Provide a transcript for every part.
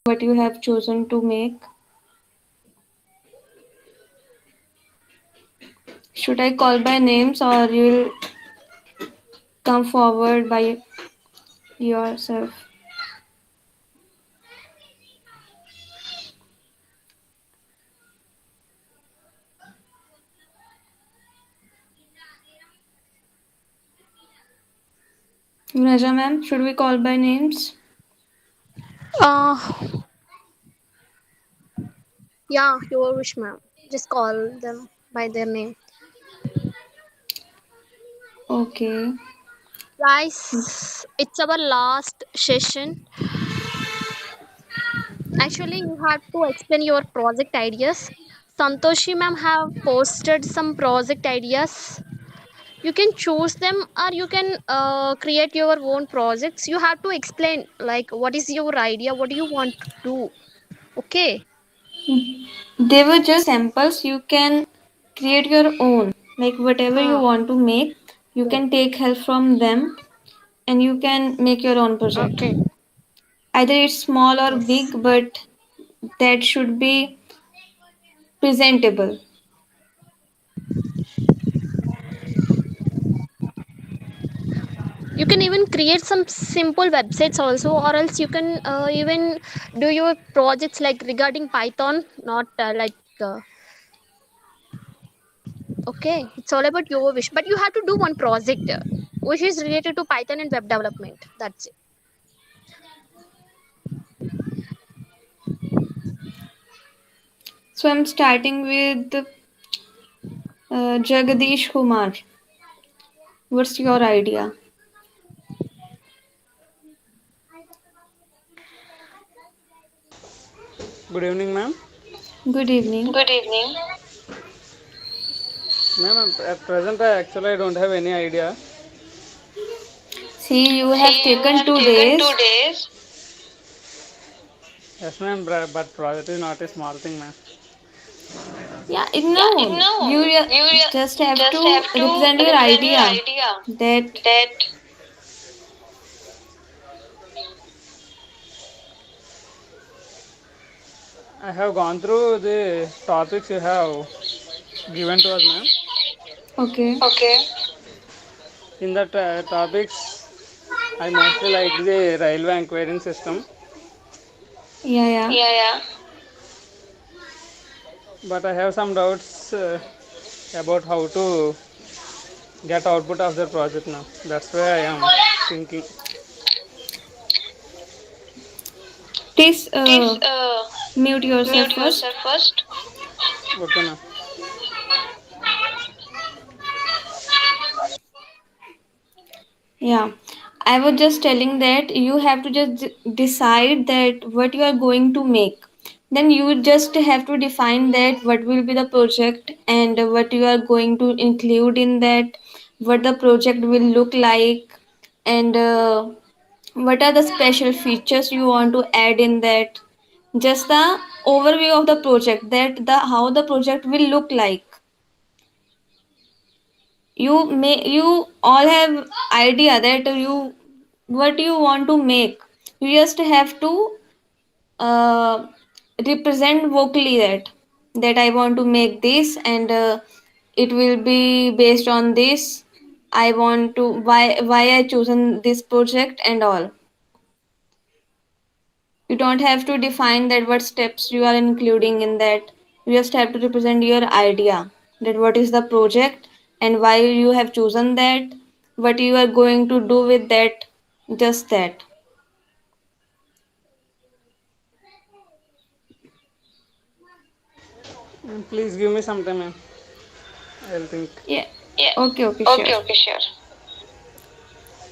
what you have chosen to make. Should I call by names or you'll come forward by yourself? Raja ma'am, should we call by names? Uh, yeah, your wish, ma'am. Just call them by their name. Okay. Guys, it's our last session. Actually, you have to explain your project ideas. Santoshi ma'am have posted some project ideas. You can choose them or you can create your own projects. You have to explain like what is your idea, what do you want to do. Okay. They were just samples. You can create your own. Like whatever you Huh. want to make, you Yeah. can take help from them and you can make your own project. Okay. Either it's small or Yes. big, but that should be presentable. You can even create some simple websites also, or else you can even do your projects like regarding Python, not uh, okay, it's all about your wish, but you have to do one project which is related to Python and web development. That's it. So I'm starting with Jagadish Kumar. What's your idea? Good evening, ma'am. Good evening. Good evening. Ma'am, at present I don't have any idea. See, you have See, you taken have two taken two days. days. Yes, ma'am, but project is not a small thing, ma'am. Yeah, Yeah, no, no, you you just have just to have to represent your represent your idea idea that that I have gone through the topics you have given to us, ma'am. okay. Okay. In the topics, I mostly like the railway inquiring system. Yeah, yeah. Yeah, yeah. But I have some doubts about how to get output of the project now. That's why I am thinking. Please Please mute yourself mute yourself first. first. Okay, ma'am. Yeah, I was just telling that you have to just decide that what you are going to make. Then you just have to define that what will be the project and what you are going to include in that, what the project will look like, and what are the special features you want to add in that. Just the overview of the project, that the how the project will look like. You all have idea that you what you want to make. You just have to uh, represent vocally that I want to make this and it will be based on this. I want to why I chosen this project and all. You don't have to define that what steps you are including in that. You just have to represent your idea, that what is the project and why you have chosen that, what you are going to do with that, just that. Please give me some time, ma'am. I'll think. Yeah. Yeah. Okay, okay, sure. Okay, okay, sure.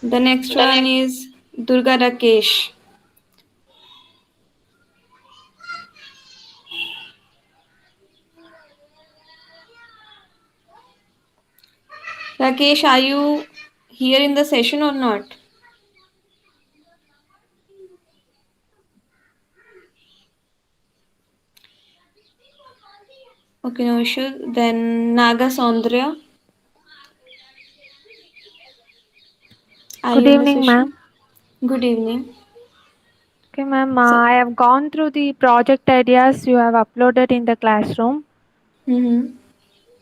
The next The one next. is Durga Rakesh. Rakesh, are you here in the session or not? Okay, no issue. Then Naga Saundra, are Good you in the evening, session? ma'am. Good evening. Okay, ma'am. So, I have gone through the project ideas you have uploaded in the classroom. mm-hmm.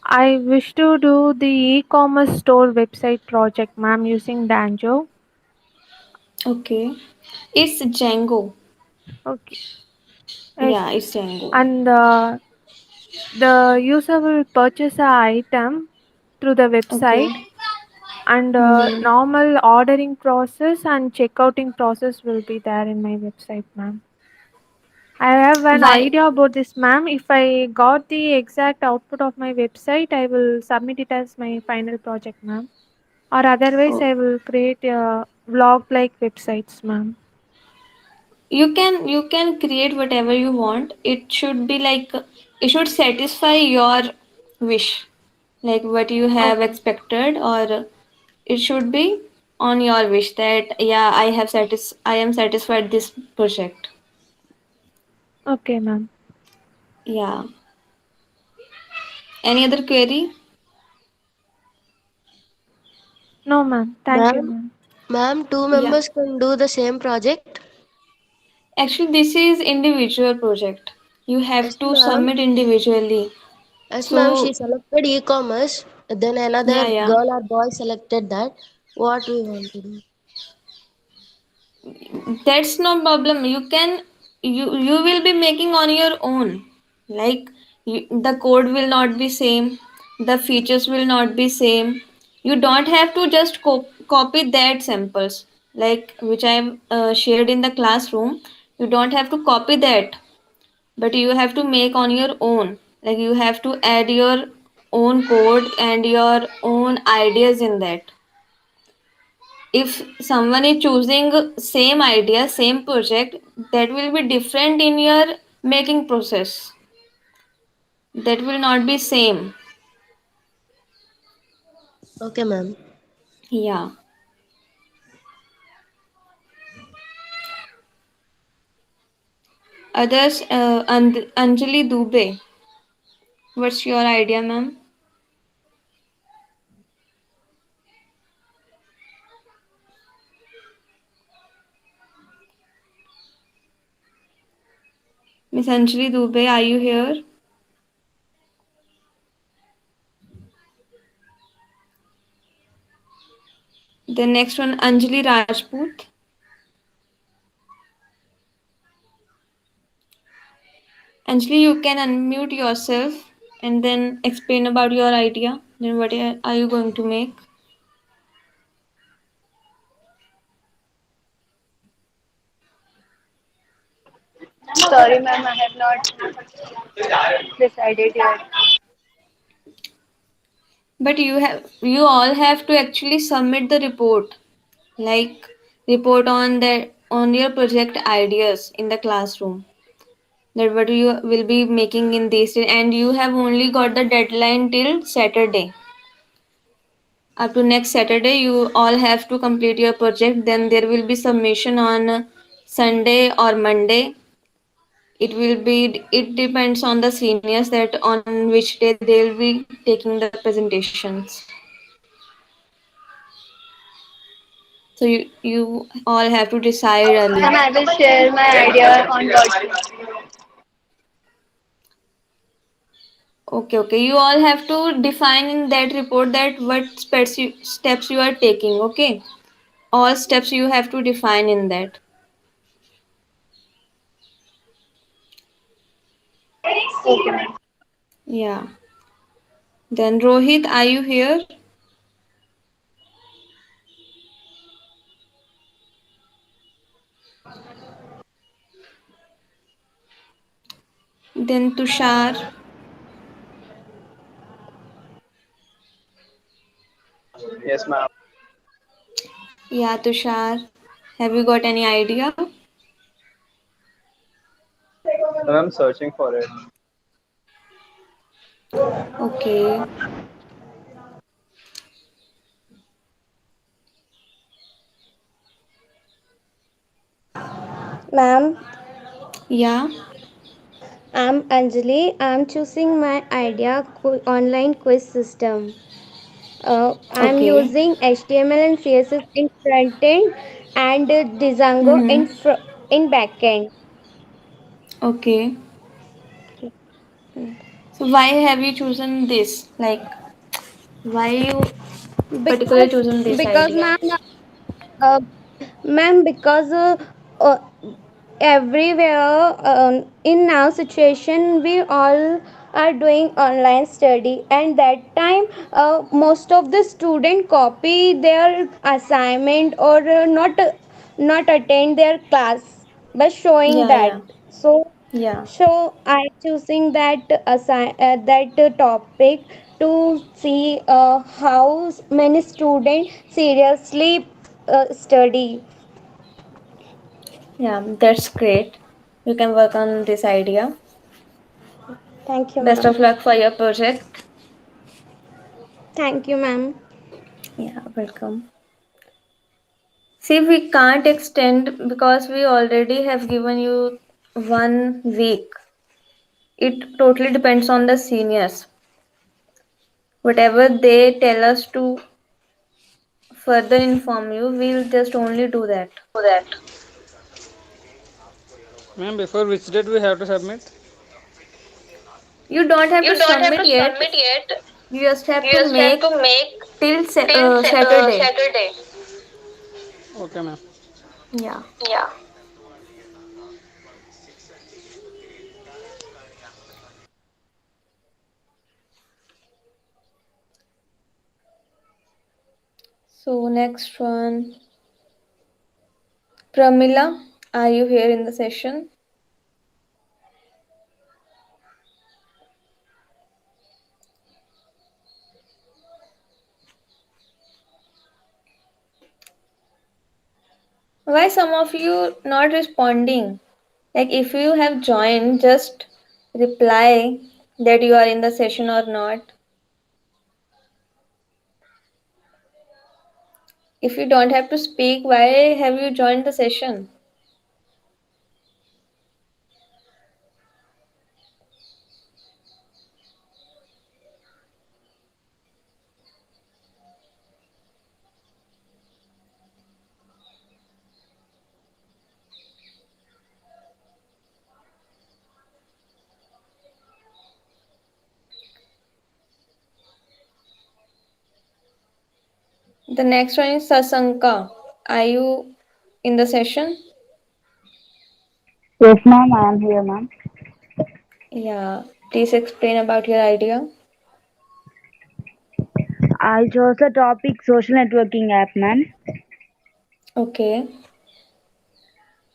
I wish to do the e-commerce store website project, ma'am, using Danjo. Okay. It's Django. Okay. Yes. Yeah, it's Django. And the user will purchase a item through the Okay. website, and Mm-hmm. normal ordering process and checkouting process will be there in my website, ma'am. I have an Why? idea about this, ma'am. If I got the exact output of my website, I will submit it as my final project, ma'am. Or otherwise, Oh, I will create a vlog-like websites, ma'am. you can create whatever you want. It should be like it should satisfy your wish, like what you have Okay. expected, or it should be on your wish that yeah, I am satisfied this project. Okay, ma'am. Yeah. Any other query? No, ma'am. Thank you, Ma'am, ma'am. ma'am, two Yeah. members can do the same project. Actually, this is individual project. You have Yes, to ma'am. submit individually. Yes, ma'am. She So selected e-commerce. Then yeah, another yeah. girl or boy selected that. What we want to do? That's no problem. You will be making on your own. Like the code will not be same, the features will not be same. You don't have to just copy that samples like which I have shared in the classroom. You don't have to copy that, but you have to make on your own. Like you have to add your own code and your own ideas in that. If someone is choosing same idea, same project, that will be different in your making process, that will not be same. Okay, ma'am. Yeah. Others, Anjali Dubey, what's your idea, ma'am? Miss Anjali Dubey, are you here? The next one, Anjali Rajput. Anjali, you can unmute yourself and then explain about your idea. Then what are you going to make? Sorry, ma'am, I have not decided yet. But you all have to actually submit the report, like report on that on your project ideas in the classroom, that what you will be making in this day, and you have only got the deadline till Saturday. Up to next Saturday you all have to complete your project. Then there will be submission on Sunday or Monday. It depends on the seniors that on which day they will be taking the presentations. So you all have to decide early. Ma'am, I will share my idea on WhatsApp. Okay, okay. You all have to define in that report that what steps you are taking. Okay, all steps you have to define in that. Okay, ma'am. Yeah. Then Rohit, are you here? Then Tushar. Yes, ma'am. Yeah, Tushar. Have you got any idea? I'm searching for it. Okay. Ma'am, Yeah. I'm Anjali. I'm choosing my idea online quiz system. I'm Okay. using HTML and CSS in front end and Django in Mm-hmm. front. in backend. Okay. So why have you chosen this? Like, why you particularly Because chosen this because idea? ma'am, uh, ma'am, because uh, everywhere in now situation we all are doing online study, and that time most of the student copy their assignment or not attend their class by showing Yeah, that. yeah, So yeah. I choosing that topic to see how many students seriously study. Yeah, that's great. You can work on this idea. Thank you, Best ma'am. of luck for your project. Thank you, ma'am. Yeah, welcome. See, we can't extend because we already have given you 1 week. It totally depends on the seniors. Whatever they tell us to further inform you, we'll just only do that. Ma'am, before which date we have to submit? You don't have to You don't have to submit yet. submit yet. You just have You to just have make to make till till Saturday. Saturday. Okay, ma'am. Yeah. Yeah. So next one, Pramila, are you here in the session? Why some of you not responding? Like if you have joined, just reply that you are in the session or not. If you don't have to speak, why have you joined the session? The next one is Sasanka. Are you in the session? Yes, ma'am, I am here, ma'am. Yeah. Please explain about your idea. I chose the topic social networking app, ma'am, Okay.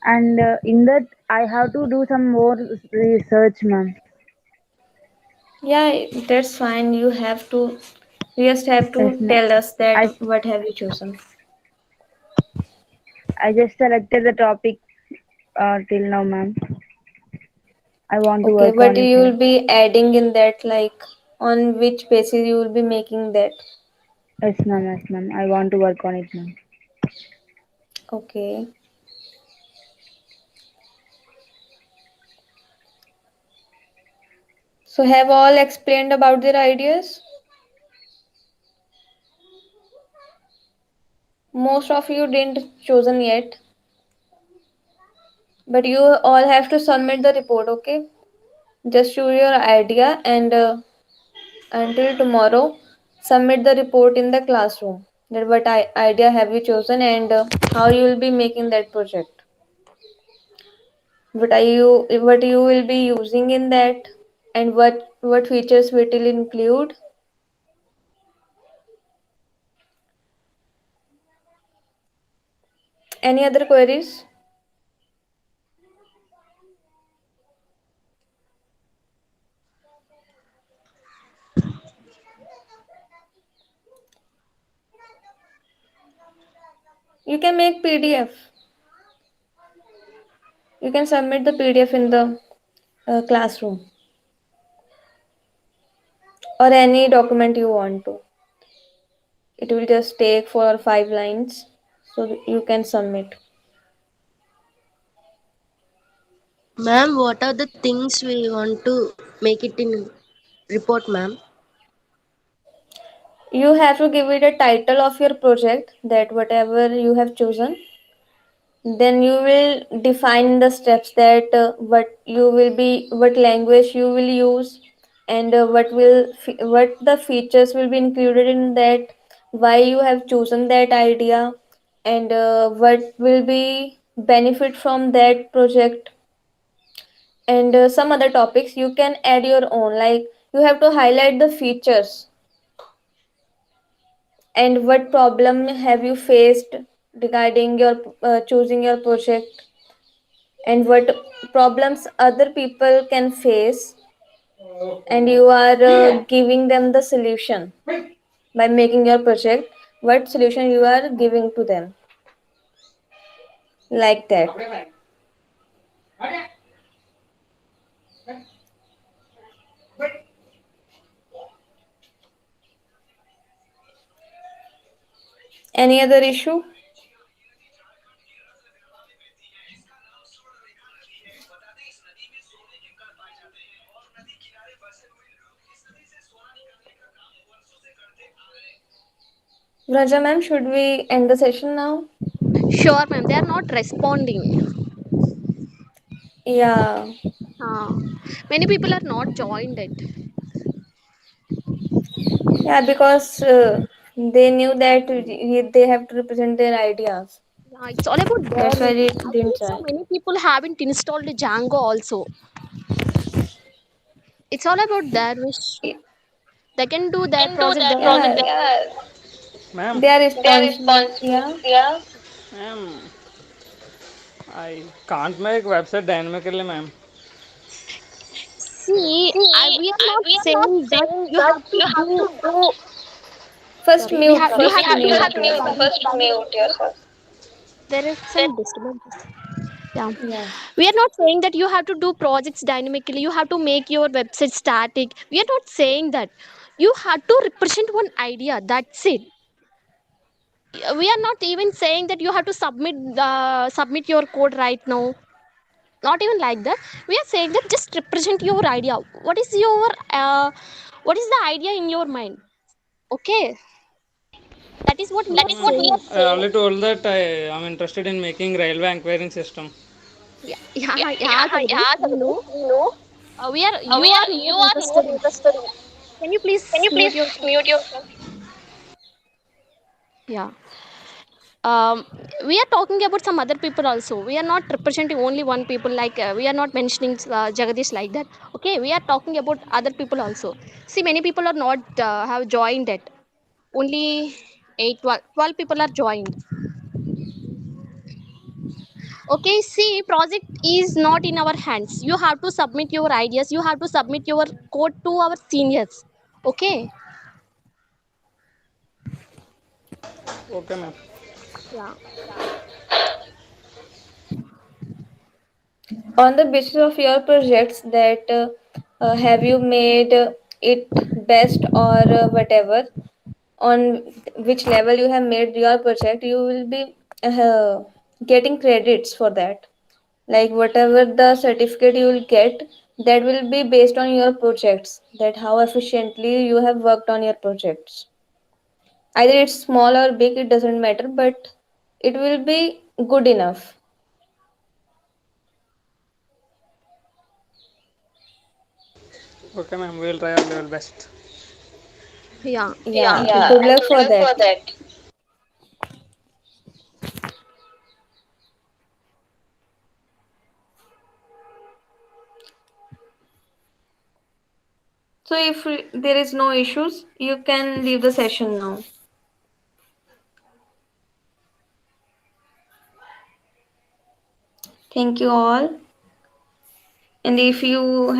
and in that I have to do some more research, ma'am. Yeah, that's fine. You just have Yes, to ma'am. tell us that I what have you chosen. I just selected the topic till now, ma'am. I want to Okay, work but on it, you will ma'am. be adding in that, like on which basis you will be making that. Yes, ma'am. Yes, ma'am. I want to work on it, ma'am. Okay. So have all explained about their ideas? Most of you didn't chosen yet, but you all have to submit the report, okay? Just show your idea and until tomorrow submit the report in the classroom. That idea have you chosen and how you will be making that project. What you will be using in that and what features it will include. Any other queries? You can make PDF. You can submit the PDF in the classroom or any document you want to. It will just take 4 or 5 lines, so you can submit. Ma'am, what are the things we want to make it in report, ma'am? You have to give it a title of your project, that whatever you have chosen, Then you will define the steps that what language you will use, and what the features will be included in that, why you have chosen that idea, and what will be benefit from that project, and some other topics you can add your own, like you have to highlight the features and what problem have you faced regarding your choosing your project, and what problems other people can face, and you are giving them the solution by making your project, what solution you are giving to them, like that. Any other issue? Raja ma'am, should we end the session now? Sure, ma'am. They are not responding. Yeah. Uh, Many people are not joined it. Yeah, because they knew that they have to represent their ideas. Yeah, it's all about That's their why wish. they I didn't think so. join. Many people haven't installed Django also. It's all about their wish. They can do their project there. Yeah, Ma'am, they are responsible. Yeah. ma'am, I can't make website dynamically, ma'am. See, we are not saying that you have to do. First Sorry, we mute. have you have First to do mute yourself. there is some disturbances. Yeah, Yeah. we are not saying that you have to do projects dynamically. You have to make your website static. We are not saying that. You have to represent one idea. That's it. We are not even saying that you have to submit your code right now. Not even like that. We are saying that just represent your idea. What is the idea in your mind? Okay, that is what we are saying. I already told that I am interested in making railway enquiring system. Yeah, yeah, yeah, Jagdish, we know. You are more interested in. Can you please mute yourself? Yeah. Um, we are talking about some other people also. We are not representing only one people. Like we are not mentioning Jagadish like that. Okay, we are talking about other people also. See, many people are not have joined it. Only 12 people are joined. Okay, see, project is not in our hands. You have to submit your ideas. You have to submit your code to our seniors. Okay. Okay, ma'am. Yeah. On the basis of your projects, that have you made it best or whatever, on which level you have made your project, you will be getting credits for that. Like whatever the certificate you will get, that will be based on your projects, that how efficiently you have worked on your projects. Either it's small or big, it doesn't matter, but it will be good enough. Okay, ma'am. We will try our level best. Yeah. Yeah, good luck for that. So if there is no issues, you can leave the session now. Thank you all. And if you